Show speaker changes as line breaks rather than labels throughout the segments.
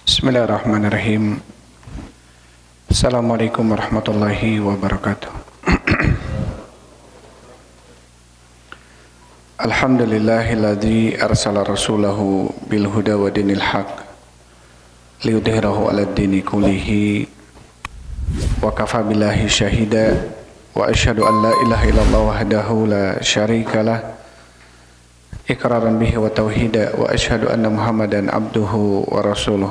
Bismillahirrahmanirrahim. Assalamualaikum warahmatullahi wabarakatuh. Alhamdulillahilladzi arsala rasulahu bil huda wa dinil haq liyudhhirahu 'alad dini kullihi wa kafa billahi syahida wa asyhadu an la ilaha illallah wahdahu la syarikalah iqraran bihi wa tauhida wa asyhadu anna Muhammadan abduhu wa rasuluh.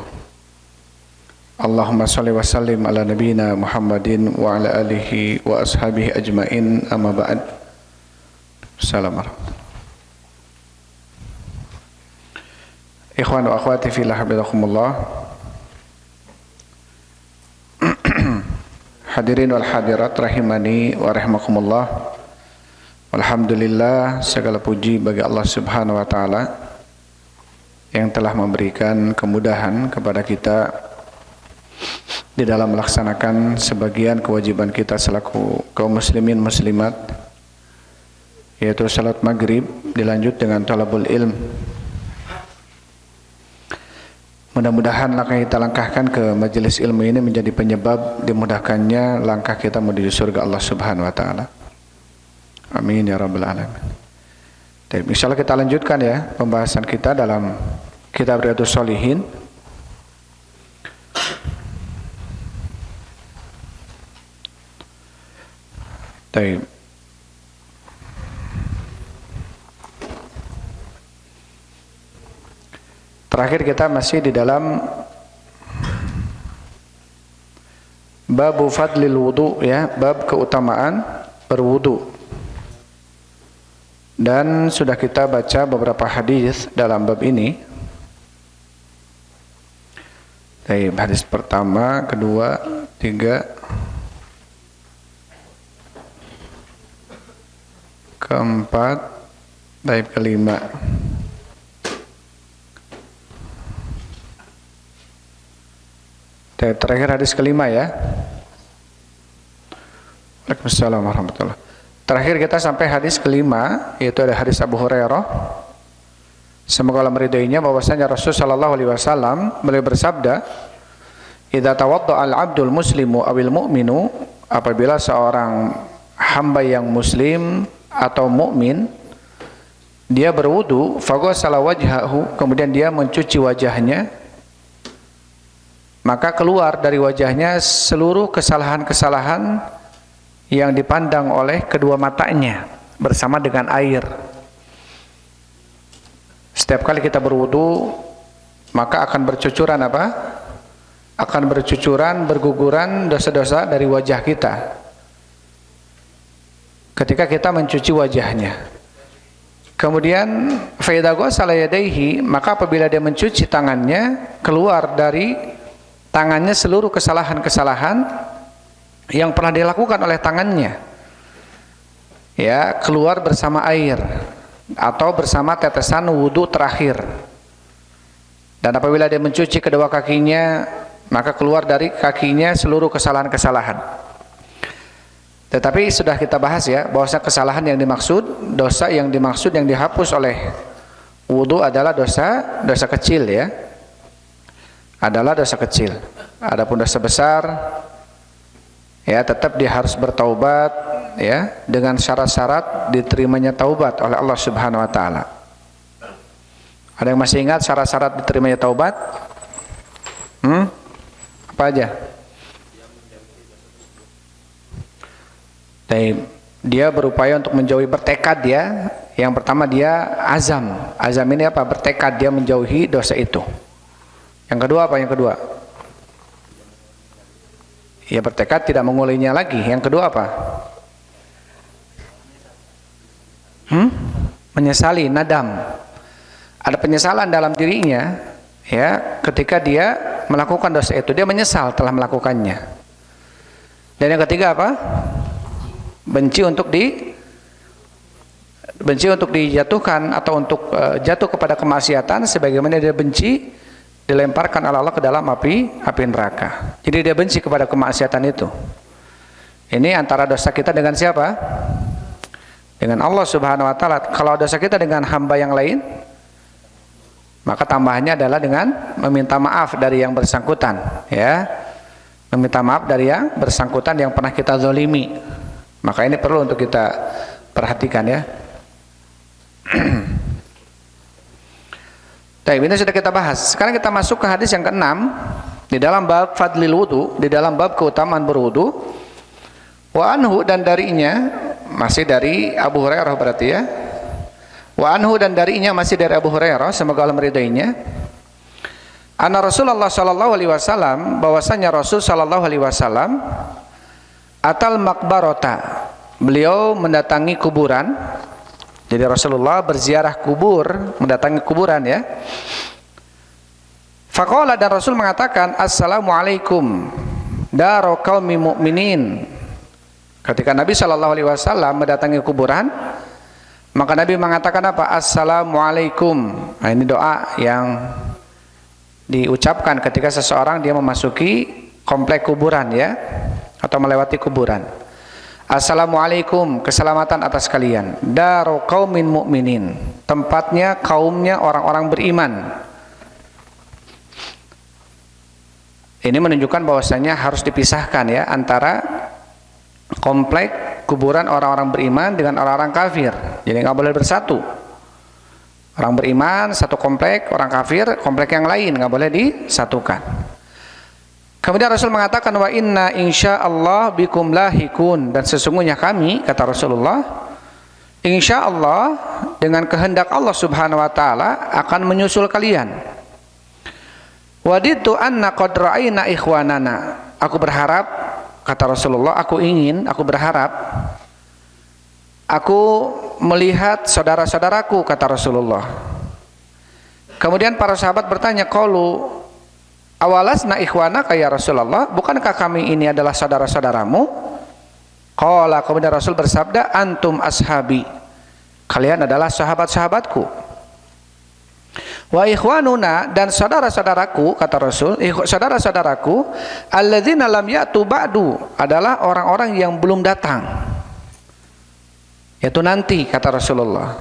Allahumma shalli wa sallim ala nabiyyina Muhammadin wa ala alihi wa ashabihi ajmain, amma ba'd. Assalamualaikum. Ikhwan wa akhwati fillah, habibakumullah. Hadirin wal hadirat rahimani wa rahimakumullah. Alhamdulillah, segala puji bagi Allah Subhanahu wa taala yang telah memberikan kemudahan kepada kita di dalam melaksanakan sebagian kewajiban kita selaku kaum muslimin muslimat, yaitu salat maghrib dilanjut dengan talabul ilm. Mudah-mudahan langkah kita langkahkan ke majelis ilmu ini menjadi penyebab dimudahkannya langkah kita menuju surga Allah Subhanahu wa taala. Amin ya rabbal alamin. Dan insyaallah kita lanjutkan ya pembahasan kita dalam kitab Riyadhus Shalihin. Baik. Terakhir kita masih di dalam babu fadlil wudu ya, bab keutamaan berwudu. Dan sudah kita baca beberapa hadis dalam bab ini. Baik, hadis pertama, kedua, tiga, keempat, baik, kelima. Terakhir hadis kelima ya. Waalaikumsalam warahmatullahi wabarakatuh. Terakhir kita sampai hadis kelima, yaitu ada hadis Abu Hurairah. Semoga Allah meridainya, bahwasanya Rasul sallallahu alaihi wasallam beliau bersabda, "Idza tawadda'a al-'abdul muslimu awil mu'minu," apabila seorang hamba yang muslim atau mukmin dia berwudu, faghasala wajhahu, kemudian dia mencuci wajahnya, maka keluar dari wajahnya seluruh kesalahan-kesalahan yang dipandang oleh kedua matanya bersama dengan air. Setiap kali kita berwudu, maka akan bercucuran apa? Akan bercucuran, berguguran dosa-dosa dari wajah kita ketika kita mencuci wajahnya. Kemudian fa idza ghasala yadayhi, maka apabila dia mencuci tangannya, keluar dari tangannya seluruh kesalahan-kesalahan yang pernah dilakukan oleh tangannya, ya, keluar bersama air atau bersama tetesan wudu terakhir. Dan apabila dia mencuci kedua kakinya, maka keluar dari kakinya seluruh kesalahan-kesalahan. Tetapi sudah kita bahas ya, bahwa kesalahan yang dimaksud, dosa yang dimaksud, yang dihapus oleh wudu adalah dosa kecil ya, adalah dosa kecil. Adapun dosa besar, ya, tetap dia harus bertaubat ya, dengan syarat-syarat diterimanya taubat oleh Allah Subhanahu wa taala. Ada yang masih ingat syarat-syarat diterimanya taubat? Apa aja? Dia berupaya untuk menjauhi, bertekad ya. Yang pertama dia azam. Azam ini apa? Bertekad dia menjauhi dosa itu. Yang kedua apa? Yang kedua, ya, bertekad tidak mengulanginya lagi. Yang kedua apa? Menyesali, nadam. Ada penyesalan dalam dirinya ya, ketika dia melakukan dosa itu, dia menyesal telah melakukannya. Dan yang ketiga apa? Benci untuk dijatuhkan atau untuk jatuh kepada kemaksiatan, sebagaimana dia benci dilemparkan oleh Allah ke dalam api neraka. Jadi dia benci kepada kemaksiatan itu. Ini antara dosa kita dengan siapa? Dengan Allah Subhanahu wa taala. Kalau dosa kita dengan hamba yang lain, Maka tambahannya adalah dengan meminta maaf dari yang bersangkutan, ya. Meminta maaf dari yang bersangkutan yang pernah kita zalimi. Maka ini perlu untuk kita perhatikan, ya. Baik, ini sudah kita bahas. Sekarang kita masuk ke hadis yang ke-6 di dalam bab fadlil wudu, di dalam bab keutamaan berwudu. Wa anhu, dan darinya, masih dari Abu Hurairah berarti, ya. Wa anhu, dan darinya masih dari Abu Hurairah, semoga Allah meridainya. Anna Rasulullah sallallahu alaihi wasallam, bahwasanya Rasul sallallahu alaihi wasallam atal makbarota, beliau mendatangi kuburan. Jadi Rasulullah berziarah kubur, mendatangi kuburan, ya. Faqala, dan Rasul mengatakan, assalamualaikum daru qaumi mu'minin. Ketika Nabi sallallahu alaihi wasallam mendatangi kuburan, maka Nabi mengatakan apa? Assalamualaikum. Nah, ini doa yang diucapkan ketika seseorang dia memasuki komplek kuburan, ya, atau melewati kuburan. Assalamualaikum, keselamatan atas kalian. Daru qaumin mu'minin, tempatnya kaumnya orang-orang beriman. Ini menunjukkan bahwasanya harus dipisahkan, ya, antara komplek kuburan orang-orang beriman dengan orang-orang kafir. Jadi nggak boleh bersatu. Orang beriman satu komplek, orang kafir komplek yang lain, nggak boleh disatukan. Kemudian Rasul mengatakan, wa inna insyaallah bikum lahikun, dan sesungguhnya kami, kata Rasulullah, insyaallah dengan kehendak Allah Subhanahu wa taala akan menyusul kalian. Waditu anna qad ra'ayna ikhwanana. Aku berharap, kata Rasulullah, aku berharap aku melihat saudara-saudaraku, kata Rasulullah. Kemudian para sahabat bertanya, qalu awalasna ikhwanaka ya Rasulullah, bukankah kami ini adalah saudara-saudaramu? Qala, kemudian Rasul bersabda, antum ashabi, kalian adalah sahabat-sahabatku. Wa ikhwanuna, dan saudara-saudaraku, kata Rasul, saudara-saudaraku, alladzina lam ya'tu ba'du, adalah orang-orang yang belum datang, yaitu nanti, kata Rasulullah.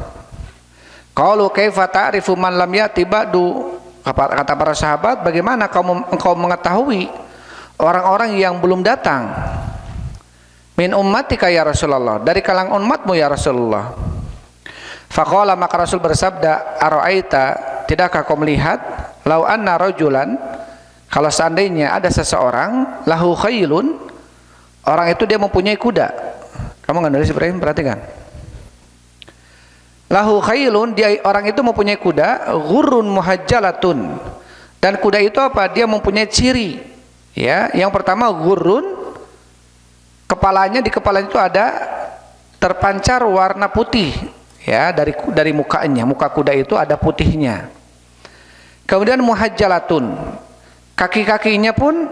Qalu kaifa ta'rifu man lam ya'ti ba'du, kata para sahabat, bagaimana engkau mengetahui orang-orang yang belum datang? Min ummatika ya Rasulullah, dari kalangan umatmu ya Rasulullah. Faqala, maka Rasul bersabda, ara'aita, tidakkah kau melihat, lau anna rajulan, kalau seandainya ada seseorang, lahu khailun, orang itu dia mempunyai kuda. Kamu nggak nulis Ibrahim, perhatikan. Lahu khailun, dia orang itu mempunyai kuda, ghurrun muhajjalatun, dan kuda itu apa? Dia mempunyai ciri, ya. Yang pertama ghurrun, kepalanya, di kepalanya itu ada terpancar warna putih, ya, dari mukanya, muka kuda itu ada putihnya. Kemudian muhajjalatun, kaki-kakinya pun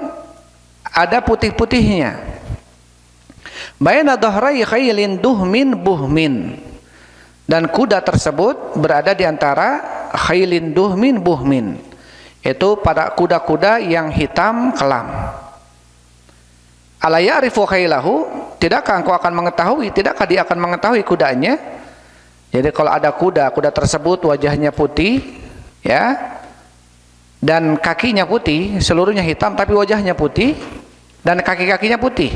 ada putih-putihnya. Baina dhahrai khailin duhmin buhmin, dan kuda tersebut berada di antara khailin duhmin buhmin, itu pada kuda-kuda yang hitam kelam. Ala ya'rifu khailahu, tidakkah engkau akan mengetahui, tidakkah dia akan mengetahui kudanya? Jadi kalau ada kuda tersebut wajahnya putih, ya, dan kakinya putih, seluruhnya hitam tapi wajahnya putih dan kaki-kakinya putih.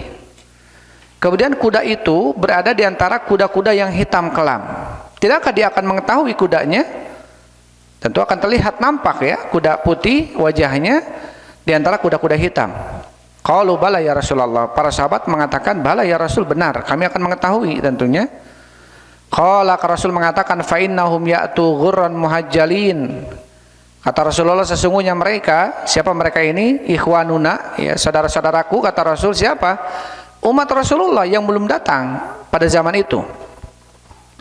Kemudian kuda itu berada di antara kuda-kuda yang hitam kelam. Tidakkah dia akan mengetahui kudanya? Tentu akan terlihat, nampak, ya, kuda putih wajahnya di antara kuda-kuda hitam. Qalu bala ya Rasulullah, para sahabat mengatakan, bala ya Rasul, benar, kami akan mengetahui tentunya. Qala, Rasul mengatakan, fa innahum ya'tu ghurran muhajjalin, kata Rasulullah, sesungguhnya mereka, siapa mereka ini? Ikhwanuna, ya, saudara-saudaraku, kata Rasul. Siapa? Umat Rasulullah yang belum datang pada zaman itu,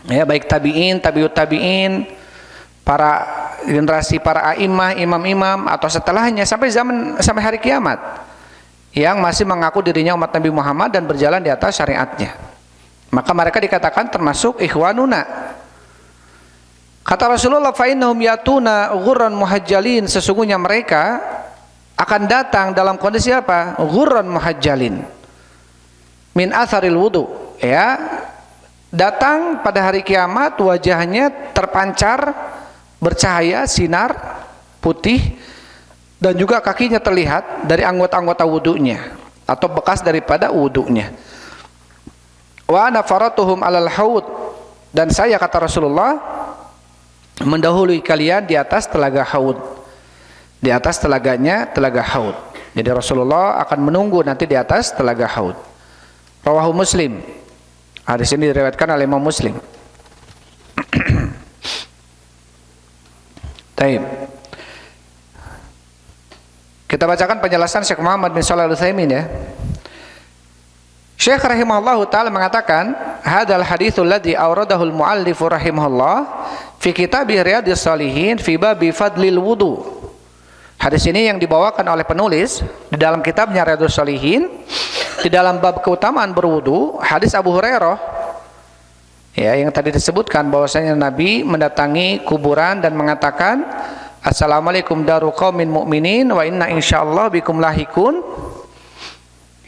ya, baik tabi'in, tabi'ut tabi'in, para generasi para a'imah, imam-imam, atau setelahnya sampai hari kiamat, yang masih mengaku dirinya umat Nabi Muhammad dan berjalan di atas syariatnya. Maka mereka dikatakan termasuk ikhwanuna. Kata Rasulullah, fa innahum yatuna ghurran muhajjalin, sesungguhnya mereka akan datang dalam kondisi apa? Ghurran muhajjalin, min atharil wudu, ya, datang pada hari kiamat wajahnya terpancar bercahaya sinar
putih, dan juga kakinya terlihat dari anggota-anggota wudunya atau bekas daripada wudunya. Wa ana faratuhum alal haud, dan saya, kata Rasulullah, mendahului kalian di atas telaga haud, di atas telaganya, telaga haud. Jadi Rasulullah akan menunggu nanti di atas telaga haud. Rawahu Muslim. Hadis ini diriwayatkan oleh Imam Muslim. Taib. Kita bacakan penjelasan Syekh Muhammad bin Shalih Al-Utsaimin ya. Syekh rahimahullahu taala mengatakan, hadal haditsul ladzi awradahu al-muallif rahimahullah fi kitab Riyadhis Shalihin fi bab fadlil wudu. Hadis ini yang dibawakan oleh penulis di dalam kitabnya Riyadhus Shalihin di dalam bab keutamaan berwudu, hadis Abu Hurairah ya, yang tadi disebutkan bahwasanya Nabi mendatangi kuburan dan mengatakan, assalamualaikum daru qaumin mu'minin wa inna insyaallah bikum lahikun.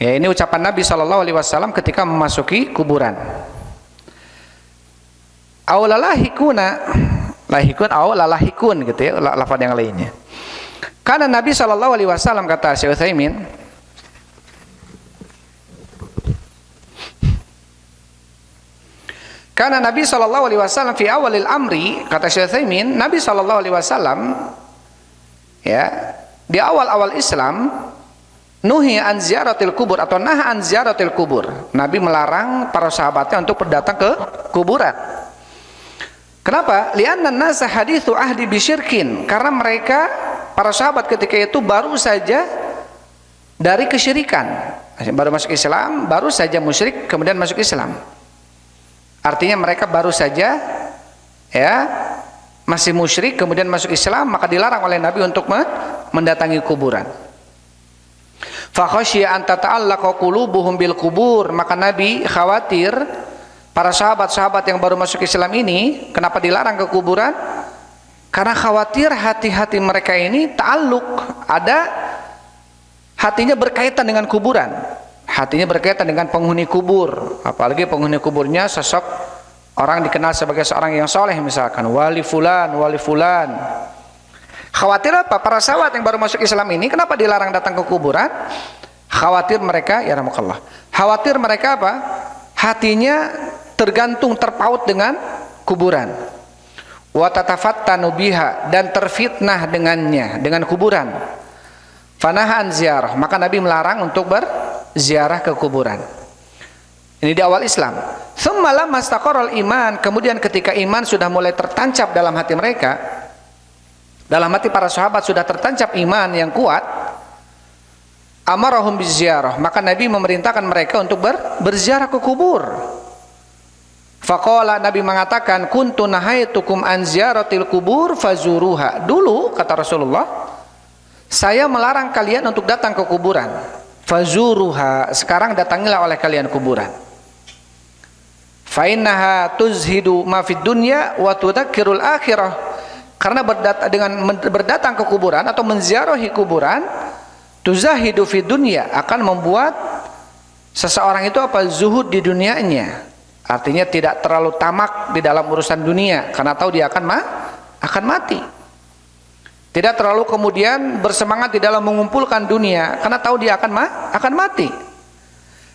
Ya, ini ucapan Nabi SAW ketika memasuki kuburan. Awlalahikuna, lahikun awlalahikun gitu ya, lafaz yang lainnya. Karena Nabi SAW, kata Syekh Utsaimin, karena Nabi SAW fi awalil amri, kata Syekh Utsaimin, Nabi SAW ya, di awal-awal Islam, nuhi an ziyaratil kubur atau naha an ziyaratil kubur. Nabi melarang para sahabatnya untuk berdatang ke kuburan. Kenapa? Li'anna an-nasa hadithu ahdi bisyirkin. Karena mereka, para sahabat ketika itu baru saja dari kesyirikan. Baru masuk Islam, baru saja musyrik kemudian masuk Islam. Artinya mereka baru saja ya masih musyrik kemudian masuk Islam, maka dilarang oleh Nabi untuk mendatangi kuburan. Fa khasyiya an tata'allaqa qulubuhum bil kubur, maka Nabi khawatir para sahabat-sahabat yang baru masuk Islam ini, kenapa dilarang ke kuburan? Karena khawatir hati-hati mereka ini ta'alluq, ada hatinya berkaitan dengan kuburan, hatinya berkaitan dengan penghuni kubur, apalagi penghuni kuburnya sosok orang dikenal sebagai seorang yang soleh, misalkan wali fulan, wali fulan. Khawatir apa? Para sahabat yang baru masuk Islam ini kenapa dilarang datang ke kuburan? Khawatir mereka, ya rahmukallah, khawatir mereka apa? Hatinya tergantung, terpaut dengan kuburan. Wa tatafattanu biha, dan terfitnah dengannya, dengan kuburan. Fanahan ziarah, maka Nabi melarang untuk berziarah ke kuburan. Ini di awal Islam. Tsumma lamma istaqarral iman, kemudian ketika iman sudah mulai tertancap dalam hati mereka, dalam hati para sahabat sudah tertancap iman yang kuat, amarahum biziarah, maka Nabi memerintahkan mereka untuk berziarah ke kubur. Faqala, Nabi mengatakan, kuntu nahaitukum an ziyaratil kubur fazuruha. Dulu, kata Rasulullah, saya melarang kalian untuk datang ke kuburan. Fazuruha, sekarang datangilah oleh kalian kuburan. Fa innaha tuzhidu ma fid dunya wa tudzakkirul akhirah. Karena dengan berdatang ke kuburan atau menziarahi kuburan, tuzahidu fid dunya, akan membuat seseorang itu apa? Zuhud di dunianya. Artinya tidak terlalu tamak di dalam urusan dunia, karena tahu dia akan mati. Tidak terlalu kemudian bersemangat di dalam mengumpulkan dunia, karena tahu dia akan mati.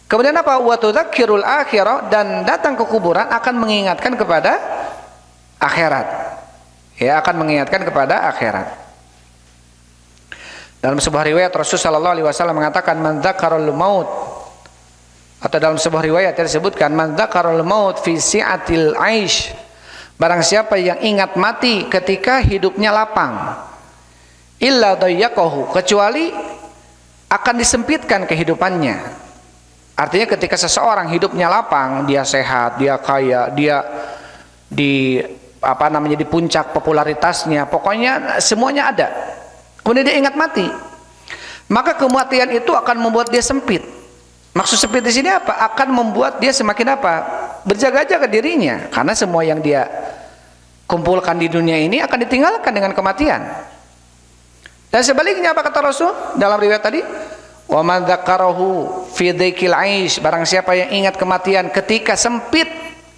Kemudian apa? Wa tudzakkirul akhirah, dan datang ke kuburan akan mengingatkan kepada akhirat. Ya, akan mengingatkan kepada akhirat. Dalam sebuah riwayat Rasulullah SAW mengatakan, man dzakarul maut, atau dalam sebuah riwayat disebutkan, man dzakarul maut fi si'atil aish, barang siapa yang ingat mati ketika hidupnya lapang, illa dayyaqahu, kecuali akan disempitkan kehidupannya. Artinya ketika seseorang hidupnya lapang, dia sehat, dia kaya, dia di puncak popularitasnya, pokoknya semuanya ada, kemudian dia ingat mati, maka kematian itu akan membuat dia sempit. Maksud sempit di sini apa? Akan membuat dia semakin apa? Berjaga-jaga dirinya, karena semua yang dia kumpulkan di dunia ini akan ditinggalkan dengan kematian. Dan sebaliknya apa kata Rasul dalam riwayat tadi? Wa man dzakarahu fi dzikil aish, barang siapa yang ingat kematian ketika sempit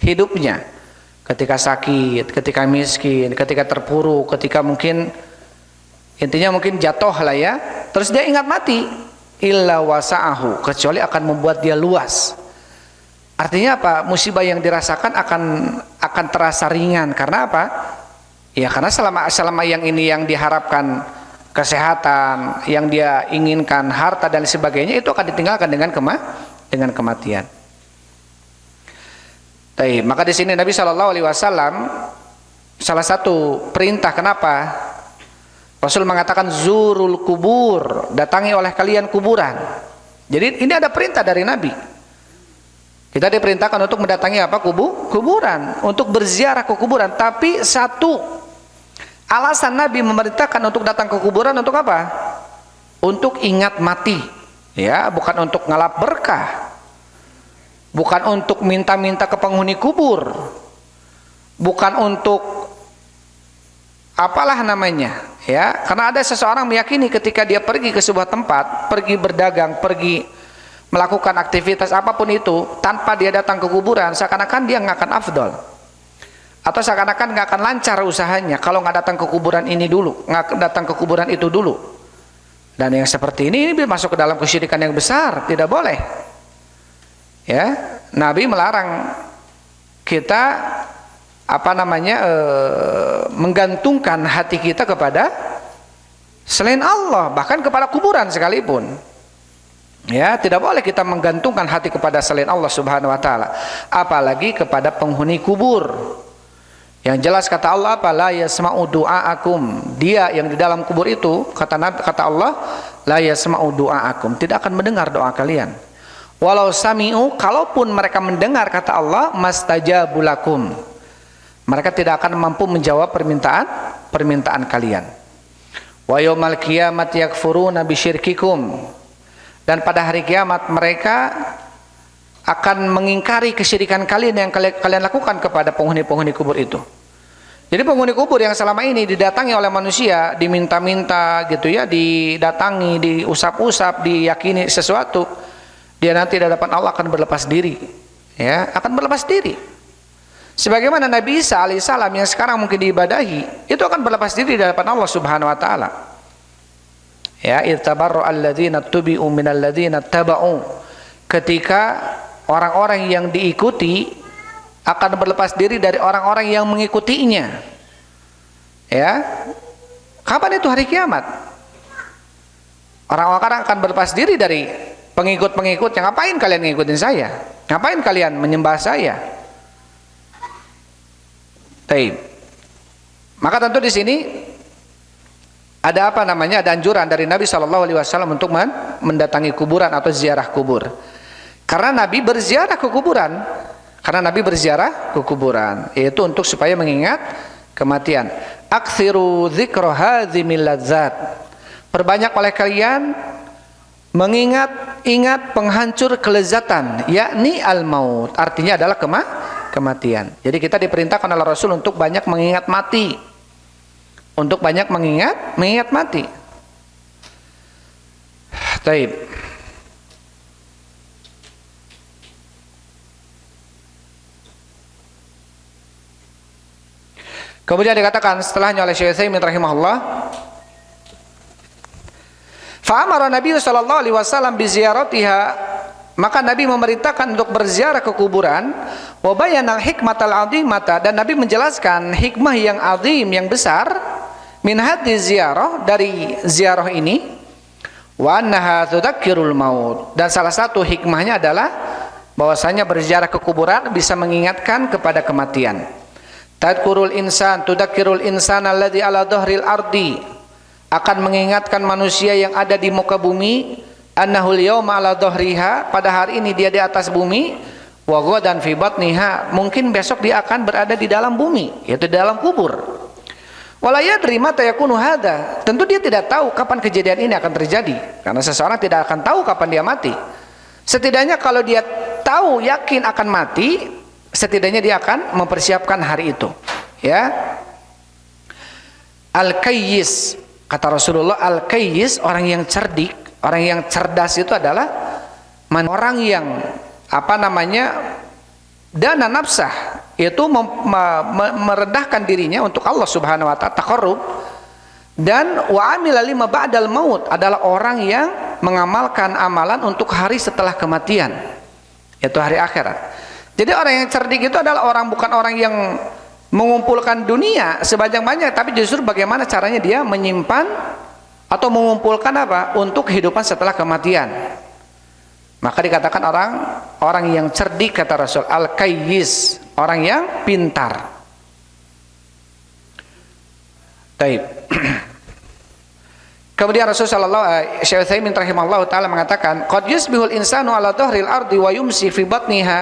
hidupnya, ketika sakit, ketika miskin, ketika terpuruk, ketika mungkin Intinya mungkin jatuh lah ya, terus dia ingat mati, illa wasa'ahu, kecuali akan membuat dia luas. Artinya apa? Musibah yang dirasakan akan terasa ringan. Karena apa? Ya karena selama yang ini yang diharapkan kesehatan, yang dia inginkan harta dan sebagainya, itu akan ditinggalkan dengan kematian. Maka di sini Nabi SAW salah satu perintah, kenapa Rasul mengatakan zurul kubur, datangi oleh kalian kuburan. Jadi ini ada perintah dari Nabi. Kita diperintahkan untuk mendatangi apa? Kuburan, untuk berziarah ke kuburan. Tapi satu alasan Nabi memerintahkan untuk datang ke kuburan untuk apa? Untuk ingat mati, ya, bukan untuk ngalap berkah, bukan untuk minta-minta ke penghuni kubur, bukan untuk apalah namanya, ya. Karena ada seseorang meyakini ketika dia pergi ke sebuah tempat, pergi berdagang, pergi melakukan aktivitas apapun itu, tanpa dia datang ke kuburan, seakan-akan dia nggak akan afdol, atau seakan-akan nggak akan lancar usahanya kalau nggak datang ke kuburan ini dulu, nggak datang ke kuburan itu dulu. Dan yang seperti ini masuk ke dalam kesyirikan yang besar, tidak boleh. Ya, Nabi melarang kita menggantungkan hati kita kepada selain Allah, bahkan kepada kuburan sekalipun. Ya, tidak boleh kita menggantungkan hati kepada selain Allah Subhanahu wa taala, apalagi kepada penghuni kubur. Yang jelas kata Allah apa? La yasma'u du'aakum. Dia yang di dalam kubur itu, kata Allah, la yasma'u du'aakum, tidak akan mendengar doa kalian. Walau sami'u, kalaupun mereka mendengar, kata Allah, mastajabu lakum, mereka tidak akan mampu menjawab permintaan kalian. Wa yaumal qiyamati yakfuruna bisyirkikum, dan pada hari kiamat mereka akan mengingkari kesyirikan kalian yang kalian lakukan kepada penghuni-penghuni kubur itu. Jadi penghuni kubur yang selama ini didatangi oleh manusia, diminta-minta gitu ya, didatangi, diusap-usap, diyakini sesuatu, dia nanti di hadapan Allah akan berlepas diri, ya, akan berlepas diri. Sebagaimana Nabi Isa alaihissalam yang sekarang mungkin diibadahi, itu akan berlepas diri di hadapan Allah Subhanahu wa taala. Ya, ittabarra alladzina tubi'u minal ladzina taba'u, ketika orang-orang yang diikuti akan berlepas diri dari orang-orang yang mengikutinya. Ya, kapan itu hari kiamat? Orang-orang akan berlepas diri dari pengikut-pengikutnya. Ngapain kalian ngikutin saya? Ngapain kalian menyembah saya? Taib. Maka tentu di sini ada apa namanya? Ada anjuran dari Nabi SAW untuk mendatangi kuburan atau ziarah kubur. Karena Nabi berziarah ke kuburan. Yaitu untuk supaya mengingat kematian. Aktsiru dzikra hadzimil ladzat. Perbanyak oleh kalian mengingat penghancur kelezatan, yakni al-maut. Artinya adalah kematian. Jadi kita diperintahkan oleh Rasul untuk banyak mengingat mati. Untuk banyak mengingat mati. Taib. Kemudian dikatakan setelahnya oleh Syekh Utsaimin rahimahullah, fa amara Nabi sallallahu alaihi wasallam bi ziyaratiha, maka Nabi memerintahkan untuk berziarah ke kuburan, wa bayanal hikmatal azimata, dan Nabi menjelaskan hikmah yang azim, yang besar, min hadhi ziarah, dari ziarah ini, wa annaha tudzakkirul maut, dan salah satu hikmahnya adalah bahwasanya berziarah ke kuburan bisa mengingatkan kepada kematian. Tadkurul insan, tudzakkirul insan alladzi ala dhahril ardi, akan mengingatkan manusia yang ada di muka bumi, annahul yawma ala dhahriha, pada hari ini dia di atas bumi, wa ghadan fi batniha, mungkin besok dia akan berada di dalam bumi, yaitu di dalam kubur. Wala yadri mata yakunu hadza, tentu dia tidak tahu kapan kejadian ini akan terjadi, karena seseorang tidak akan tahu kapan dia mati. Setidaknya kalau dia tahu, yakin akan mati, setidaknya dia akan mempersiapkan hari itu. Ya, al-kayyis, kata Rasulullah, al-kayyis, orang yang cerdik, orang yang cerdas itu adalah orang yang dana nafsah, yaitu merendahkan dirinya untuk Allah Subhanahu wa taala, taqarrub, Dan wa amila lima ba'dal maut adalah orang yang mengamalkan amalan untuk hari setelah kematian, yaitu hari akhirat. Jadi orang yang cerdik itu adalah bukan orang yang mengumpulkan dunia sebanyak-banyak, tapi justru bagaimana caranya dia menyimpan atau mengumpulkan apa untuk kehidupan setelah kematian. Maka dikatakan orang yang cerdik, kata Rasul, al-kayyis, orang yang pintar. Taib. Kemudian Rasulullah Syekh Utsaimin rahimahullah taala mengatakan, qad yusbihul insanu ala dhahril ardi wa yumsi fi batniha.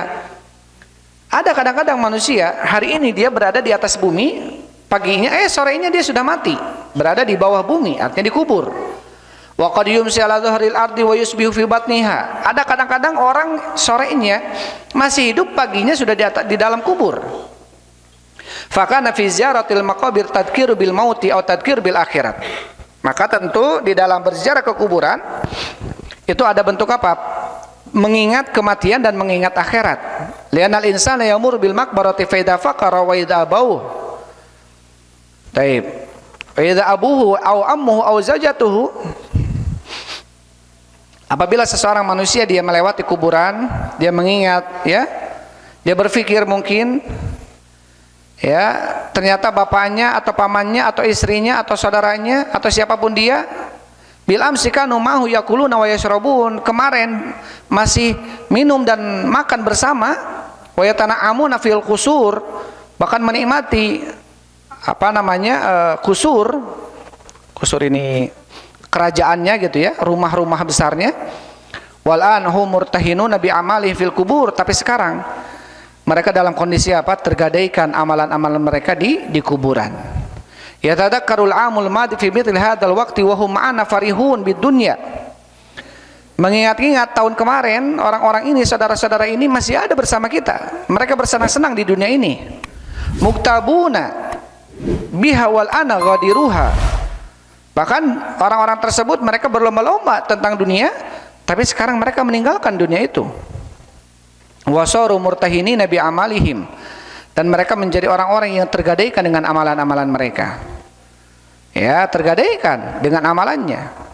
Ada kadang-kadang manusia hari ini dia berada di atas bumi, paginya sorenya dia sudah mati, berada di bawah bumi, artinya dikubur. Wa qad yumsi ala dhahril ardi wa yusbihu fi batniha. Ada kadang-kadang orang sorenya masih hidup, paginya sudah di dalam kubur. Fakana fi ziyaratil maqabir tadhkiru bil mauti atau tadhkir bil akhirat. Maka tentu di dalam berziarah ke kuburan itu ada bentuk apa? Mengingat kematian dan mengingat akhirat. Li'anal insana yamur bil maqbarati fa idza faqara wa idza abahu. Taib. Wa idza abuhu aw ammuhu aw zawjatuhu. Apabila seseorang manusia dia melewati kuburan, dia mengingat, ya. Dia berpikir mungkin, ya, ternyata bapaknya atau pamannya atau istrinya atau saudaranya atau siapapun dia, bil amsi kanu mahu yakuluna wa yashrabun, kemarin masih minum dan makan bersama, wa yatana'amuna fil qusur, bahkan menikmati kusur ini kerajaannya gitu ya, rumah-rumah besarnya. Wal anhum murtahinuna bi amalihi fil kubur, tapi sekarang mereka dalam kondisi apa? Tergadaikan amalan-amalan mereka di kuburan. Ya tadakkarul amul madi fi mithli hadzal waqti wa hum ma'ana farihun bid dunya. Mengingat-ingat tahun kemarin, orang-orang ini, saudara-saudara ini masih ada bersama kita. Mereka bersenang-senang di dunia ini. Muktabuna biha wal ana ghadiruha. Bahkan orang-orang tersebut mereka berlomba-lomba tentang dunia, tapi sekarang mereka meninggalkan dunia itu. Wasaru murtahini nabi amalihim, dan mereka menjadi orang-orang yang tergadaikan dengan amalan-amalan mereka, ya, tergadaikan dengan amalannya.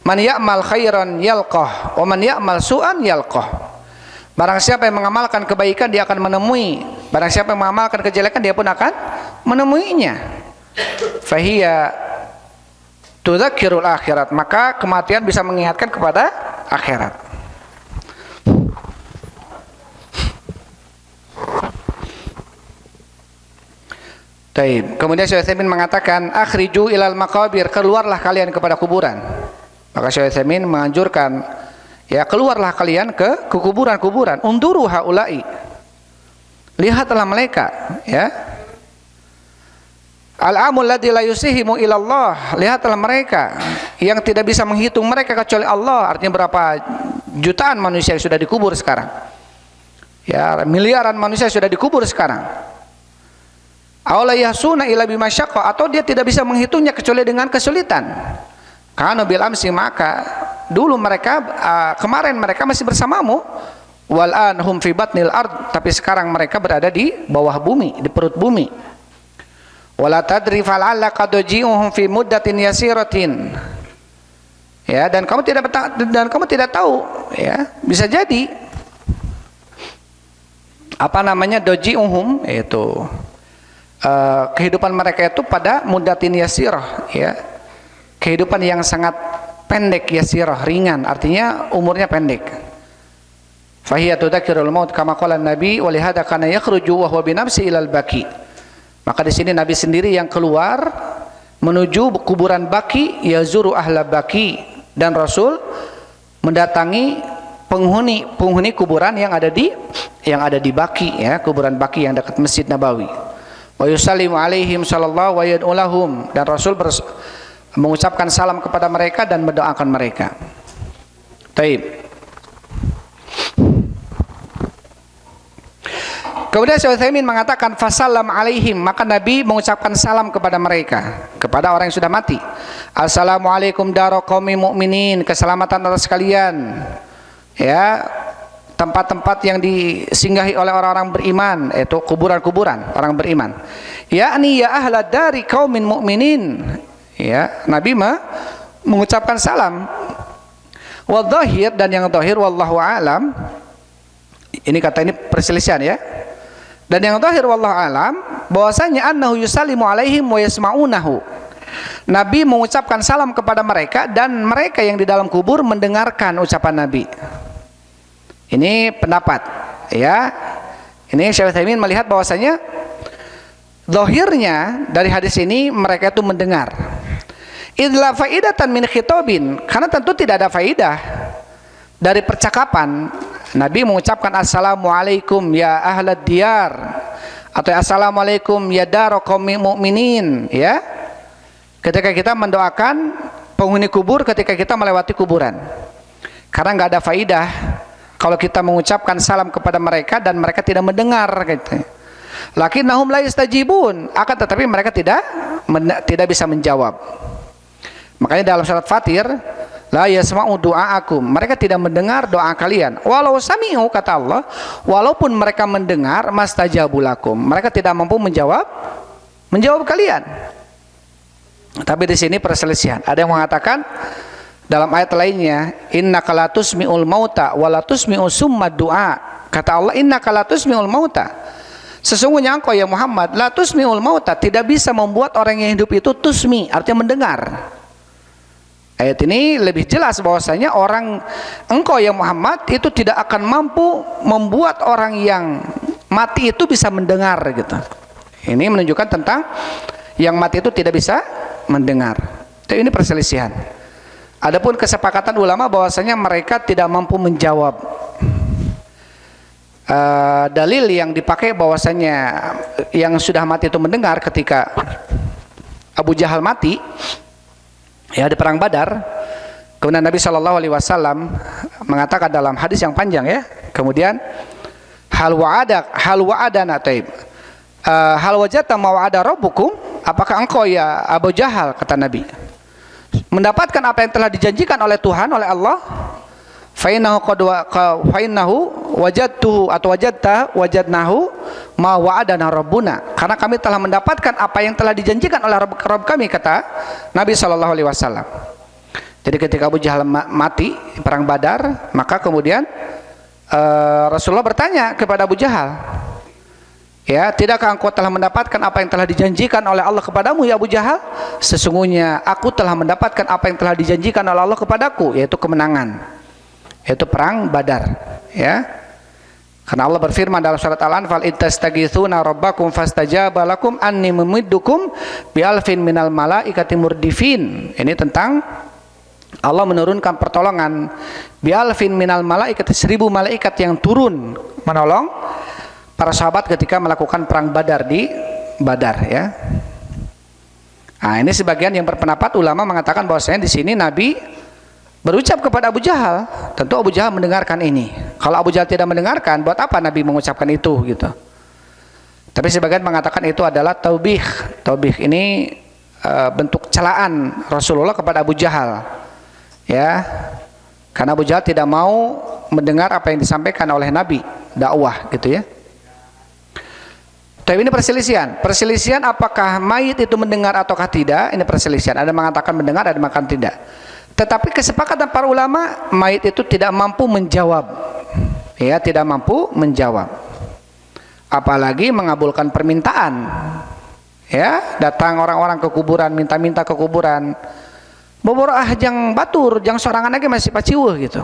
Man ya'mal khairan yalqah wa man ya'mal su'an yalqah. Barang siapa yang mengamalkan kebaikan dia akan menemui, barang siapa yang mengamalkan kejelekan dia pun akan menemuinya. Fahiya tudzakirul akhirat, maka kematian bisa mengingatkan kepada akhirat. Taib. Kemudian Syekh Utsaimin mengatakan, akhriju ilal maqabir, keluarlah kalian kepada kuburan. Maka Syekh Utsaimin menganjurkan, ya, keluarlah kalian ke kuburan-kuburan. Unduru haula'i, lihatlah mereka, ya. Al-amul ladzi la yusihimu ilallah, lihatlah mereka yang tidak bisa menghitung mereka kecuali Allah. Artinya berapa jutaan manusia yang sudah dikubur sekarang, ya, miliaran manusia sudah dikubur sekarang. Aula yahsuna ila bimasyaqqa, atau dia tidak bisa menghitungnya kecuali dengan kesulitan. Kana bil amsi, maka dulu mereka kemarin mereka masih bersamamu, wal anhum fi batnil ard, tapi sekarang mereka berada di bawah bumi, di perut bumi. Wala tadri fal'alla qad ji'uhum fi muddatin yasiratin. Ya, dan kamu tidak tahu, ya, bisa jadi doji'uhum, yaitu kehidupan mereka itu pada muddatin yasirah, ya, kehidupan yang sangat pendek, yasirah, ringan, artinya umurnya pendek. Fahiya tudzakirul maut kama qala Nabi wa lihada kana yakhruju wa huwa bi nafsi ilal baqi. Maka di sini Nabi sendiri yang keluar menuju kuburan Baqi, yazuru ahla Baqi, dan Rasul mendatangi penghuni kuburan yang ada di Baqi, ya, kuburan Baqi yang dekat Masjid Nabawi. Wa yusallimu alaihim sallallahu wa yad'u lahum, dan Rasul mengucapkan salam kepada mereka dan mendoakan mereka. Taib. Kemudian Syekh Utsaimin mengatakan fasallam alaihim, maka Nabi mengucapkan salam kepada mereka, kepada orang yang sudah mati. Assalamualaikum daro qaumi mu'minin, keselamatan atas kalian, ya, tempat-tempat yang disinggahi oleh orang-orang beriman, yaitu kuburan-kuburan orang beriman. Yakni ya ahla dari qaumin mu'minin, Ya, Nabi mengucapkan salam. Wal dhahir, dan yang dhahir wallahu alam. Ini kata ini perselisihan ya. Dan yang dhahir wallahu alam bahwasanya annahu yusallimu alaihim wa yasma'unahu. Nabi mengucapkan salam kepada mereka dan mereka yang di dalam kubur mendengarkan ucapan Nabi. Ini pendapat ya. Ini Syekh Utsaimin melihat bahwasanya zahirnya dari hadis ini mereka itu mendengar. Idla faidatan min khitabin, karena tentu tidak ada faidah dari percakapan. Nabi mengucapkan assalamualaikum ya ahlad diyar, atau assalamualaikum ya dar qaumil mu'minin, ya. Ketika kita mendoakan penghuni kubur ketika kita melewati kuburan. Karena nggak ada faidah kalau kita mengucapkan salam kepada mereka dan mereka tidak mendengar gitu. Lakinnahum la yastajibun, akan tetapi mereka tidak bisa menjawab. Makanya dalam surat Fatir, la yasma'u du'aakum, mereka tidak mendengar doa kalian. Walau sami'u, kata Allah, walaupun mereka mendengar, mastajabu lakum, mereka tidak mampu menjawab kalian. Tapi di sini perselisihan. Ada yang mengatakan dalam ayat lainnya, innaka la tusmi'ul mauta wa la tusmi'u summa du'a. Kata Allah, innaka la tusmi'ul mauta, sesungguhnya engkau ya Muhammad, la tusmi'ul mauta, tidak bisa membuat orang yang hidup itu tusmi, artinya mendengar. Ayat ini lebih jelas bahwasanya engkau ya Muhammad itu tidak akan mampu membuat orang yang mati itu bisa mendengar gitu. Ini menunjukkan tentang yang mati itu tidak bisa mendengar. Ini perselisihan. Adapun kesepakatan ulama bahwasanya mereka tidak mampu menjawab. Dalil yang dipakai bahwasanya yang sudah mati itu mendengar ketika Abu Jahal mati ya di perang Badar. Kemudian Nabi Shallallahu Alaihi Wasallam mengatakan dalam hadis yang panjang ya, kemudian hal wa'adana taib, hal wajata ma wa'ada rabbukum, apakah engkau ya Abu Jahal, kata Nabi, mendapatkan apa yang telah dijanjikan oleh Tuhan, oleh Allah? Fa'innahu wajadtuhu atau wajadnahu ma wa'adana rabbuna, karena kami telah mendapatkan apa yang telah dijanjikan oleh Rabb kami, kata Nabi Shallallahu Alaihi Wasallam. Jadi ketika Abu Jahal mati perang Badar, maka kemudian Rasulullah bertanya kepada Abu Jahal, ya, tidakkah engkau telah mendapatkan apa yang telah dijanjikan oleh Allah kepadamu ya Abu Jahal? Sesungguhnya aku telah mendapatkan apa yang telah dijanjikan oleh Allah kepadaku, yaitu kemenangan, yaitu perang Badar, ya. Karena Allah berfirman dalam surat Al-Anfal, ittastagitsuna rabbakum fastajaba lakum anni mumiddukum bi alfin minal malaikati murdifin. Ini tentang Allah menurunkan pertolongan bi alfin minal malaikati, 1000 malaikat yang turun menolong para sahabat ketika melakukan perang Badar di Badar, ya. Nah, ini sebagian yang berpendapat ulama mengatakan bahwasanya di sini Nabi berucap kepada Abu Jahal. Tentu Abu Jahal mendengarkan ini. Kalau Abu Jahal tidak mendengarkan, buat apa Nabi mengucapkan itu gitu. Tapi sebagian mengatakan itu adalah taubih. Taubih ini bentuk celaan Rasulullah kepada Abu Jahal, ya, karena Abu Jahal tidak mau mendengar apa yang disampaikan oleh Nabi, dakwah gitu, ya. Tapi ini perselisihan apakah mayit itu mendengar ataukah tidak. Ini perselisihan, ada mengatakan mendengar, ada mengatakan tidak. Tetapi kesepakatan para ulama, mayit itu tidak mampu menjawab, ya, tidak mampu menjawab, apalagi mengabulkan permintaan, ya. Datang orang-orang ke kuburan, minta-minta ke kuburan, boborah jang batur, jang sorangan lagi masih paciwuh gitu,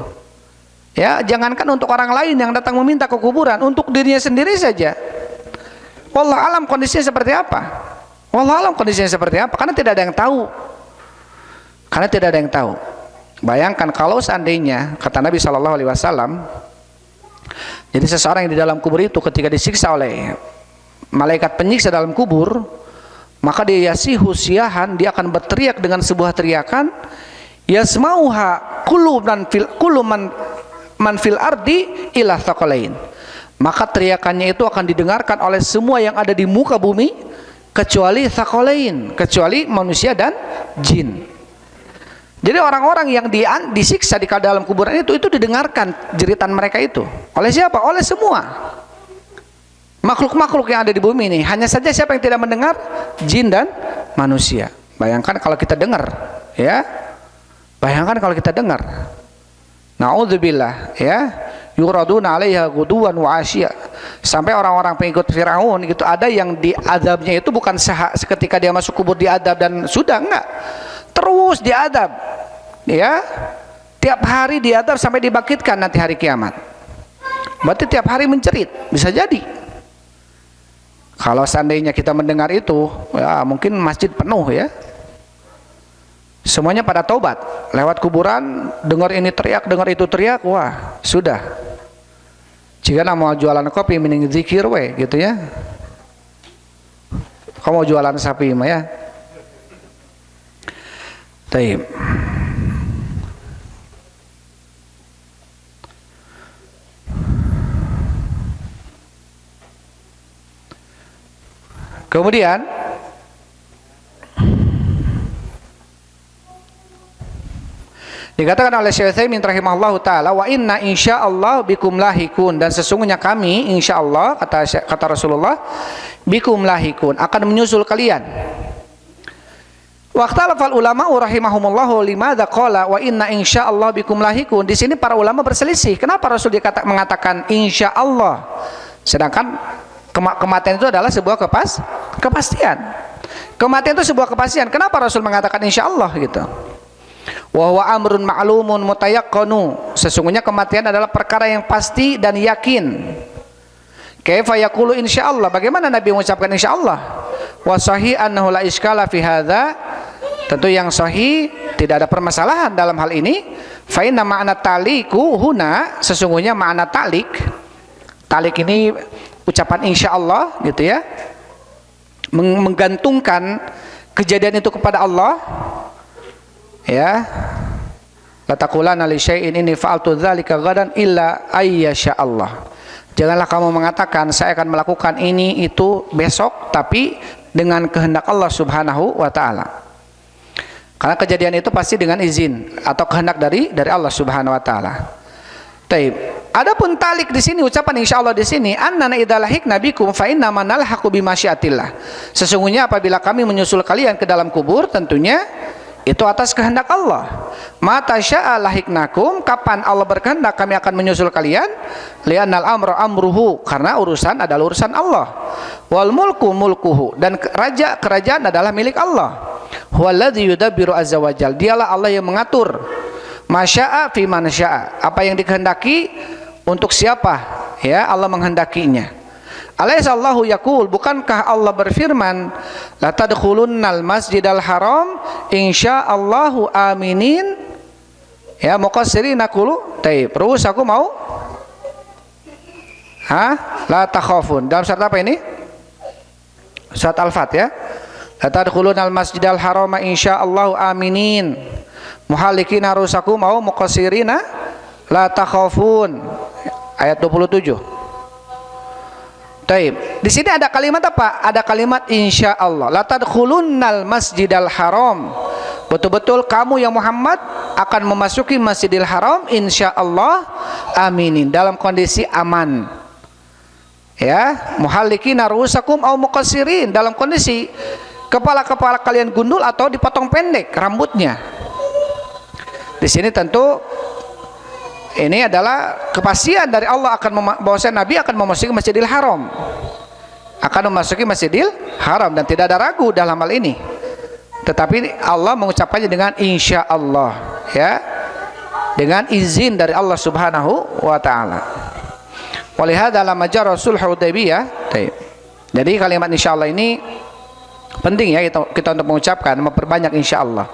ya. Jangankan untuk orang lain yang datang meminta ke kuburan, untuk dirinya sendiri saja, wallah alam kondisinya seperti apa, karena tidak ada yang tahu. Karena tidak ada yang tahu. Bayangkan kalau seandainya, kata Nabi Shallallahu Alaihi Wasallam, jadi seseorang yang di dalam kubur itu ketika disiksa oleh malaikat penyiksa dalam kubur, maka dia yasihu siyahan, dia akan berteriak dengan sebuah teriakan, yasmauha kullu man fil ardi ila thaqalain. Maka teriakannya itu akan didengarkan oleh semua yang ada di muka bumi kecuali thaqalain, kecuali manusia dan jin. Jadi orang-orang yang disiksa di dalam kuburan itu didengarkan jeritan mereka itu. Oleh siapa? Oleh semua makhluk-makhluk yang ada di bumi ini. Hanya saja siapa yang tidak mendengar? Jin dan manusia. Bayangkan kalau kita dengar, ya. Bayangkan kalau kita dengar. Na'udzubillah, ya. Yuraduna 'alaiha ghuduwan wa 'ashya. Sampai orang-orang pengikut Firaun gitu, ada yang diadabnya itu bukan seketika dia masuk kubur diadab dan sudah, enggak. Terus diadab. Ya. Tiap hari diadab sampai dibangkitkan nanti hari kiamat. Berarti tiap hari menjerit, bisa jadi. Kalau seandainya kita mendengar itu, ya mungkin masjid penuh ya. Semuanya pada taubat. Lewat kuburan, dengar ini teriak, dengar itu teriak, wah, sudah. Jika mau jualan kopi mending zikir we gitu ya. Kau mau jualan sapi mah ya. Taib. Kemudian dikatakan oleh Syekh Utsaimin rahimahullahu taala, wa inna insyaallah bikum lahikun, dan sesungguhnya kami insyaallah kata Rasulullah bikum lahikun, akan menyusul kalian. Waqtalafal ulama rahimahumullah limadza qala wa inna insyaallah bikum lahikun. Di sini para ulama berselisih, kenapa Rasul mengatakan insyaallah sedangkan kematian itu adalah sebuah kepastian. Kematian itu sebuah kepastian. Kenapa Rasul mengatakan insyaallah gitu? Wa huwa amrun ma'lumun mutayaqqanu. Sesungguhnya kematian adalah perkara yang pasti dan yakin. Kaifa yaqulu insyaallah? Bagaimana Nabi mengucapkan insyaallah? Wa sahih annahu la iskala fi hadza. Tentu yang sahih tidak ada permasalahan dalam hal ini. Fa inna ma'na taliku huna, sesungguhnya makna talik. Talik ini ucapan insyaallah gitu ya. Menggantungkan kejadian itu kepada Allah. Ya, la taqulanna li syai'in inni fa'altu dzalika ghadan illa ayyasha Allah. Janganlah kamu mengatakan saya akan melakukan ini itu besok, tapi dengan kehendak Allah Subhanahu wa taala. Karena kejadian itu pasti dengan izin atau kehendak dari Allah Subhanahu wa taala. Taib. Adapun talik di sini, ucapan insyaallah di sini, annana idza lahikna bikum fa inna man nalhaqu bi masyiatillah. Sesungguhnya apabila kami menyusul kalian ke dalam kubur, tentunya itu atas kehendak Allah. Mata sya'a lahiknakum, kapan Allah berkehendak kami akan menyusul kalian. Li'annal amra amruhu, karena urusan adalah urusan Allah. Wal mulku mulkuhu, dan kerajaan adalah milik Allah. Huwallazi yudabbiru azza wajal, dialah Allah yang mengatur. Masya'a fi man sya'a, apa yang dikehendaki untuk siapa ya Allah menghendakinya. Alaihissallahu yaqul, bukankah Allah berfirman, la tadkhulunnal masjidal haram insyaallahu aminin, ya muqassirina qulu. Taib, terus aku mau la takhafun, dalam surat apa ini? Surat Al-Fat ya. La tadkhulunnal masjidal haram insyaallahu aminin muhallikina rusaku mau muqassirina la takhafun, ayat 27. Taib. Di sini ada kalimat apa? Ada kalimat insyaallah. La tadkhulunnal masjidal haram. Betul-betul kamu ya Muhammad akan memasuki Masjidil Haram insyaallah aminin, dalam kondisi aman. Ya, muhallikina ru'usakum au muqassirin, dalam kondisi kepala-kepala kalian gundul atau dipotong pendek rambutnya. Di sini tentu ini adalah kepastian dari Allah akan bahwasanya Nabi akan memasuki Masjidil Haram, akan memasuki Masjidil Haram, dan tidak ada ragu dalam hal ini. Tetapi Allah mengucapkannya dengan insya Allah, ya, dengan izin dari Allah Subhanahu wa taala. Walihada lama jara sulh Hudaybiyah. Jadi kalimat insya Allah ini penting ya kita untuk mengucapkan, memperbanyak insya Allah,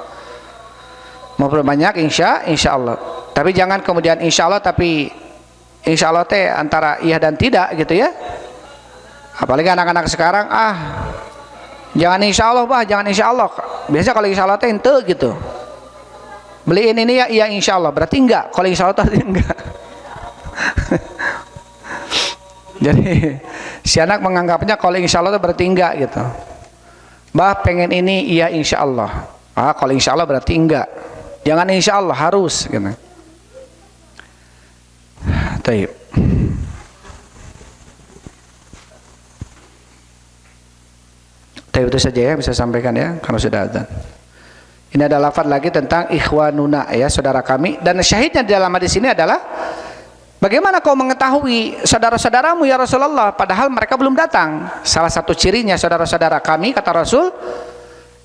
memperbanyak insya Allah. Tapi jangan kemudian insya Allah tapi insya Allah teh antara iya dan tidak gitu ya. Apalagi anak-anak sekarang, jangan insya Allah bah, jangan insya Allah. Biasa kalau insya Allah teh ente gitu. Beliin ini ya iya insya Allah, berarti enggak. Kalau insya Allah tadi enggak. Jadi si anak menganggapnya kalau insya Allah itu berarti enggak gitu. Bah pengen ini iya insya Allah. Kalau insya Allah berarti enggak. Jangan insya Allah, harus gitu. Taib. Taib itu saja ya bisa sampaikan ya, karena sudah azan. Ini ada lafaz lagi tentang ikhwanuna, ya, saudara kami. Dan syahidnya di dalam hadis ini adalah, bagaimana kau mengetahui saudara-saudaramu ya Rasulullah, padahal mereka belum datang? Salah satu cirinya saudara-saudara kami, kata Rasul,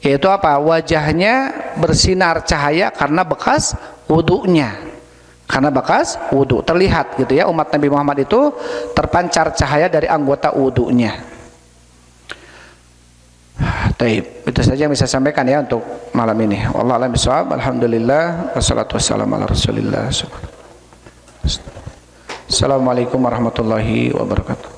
yaitu apa? Wajahnya bersinar cahaya karena bekas wudunya. Karena bekas wudu terlihat gitu ya, umat Nabi Muhammad itu terpancar cahaya dari anggota wudunya. Taib, itu saja yang bisa sampaikan ya untuk malam ini. Wallahu a'lam bishawab. Alhamdulillah wassalatu wassalamu ala Rasulillah. Assalamualaikum warahmatullahi wabarakatuh.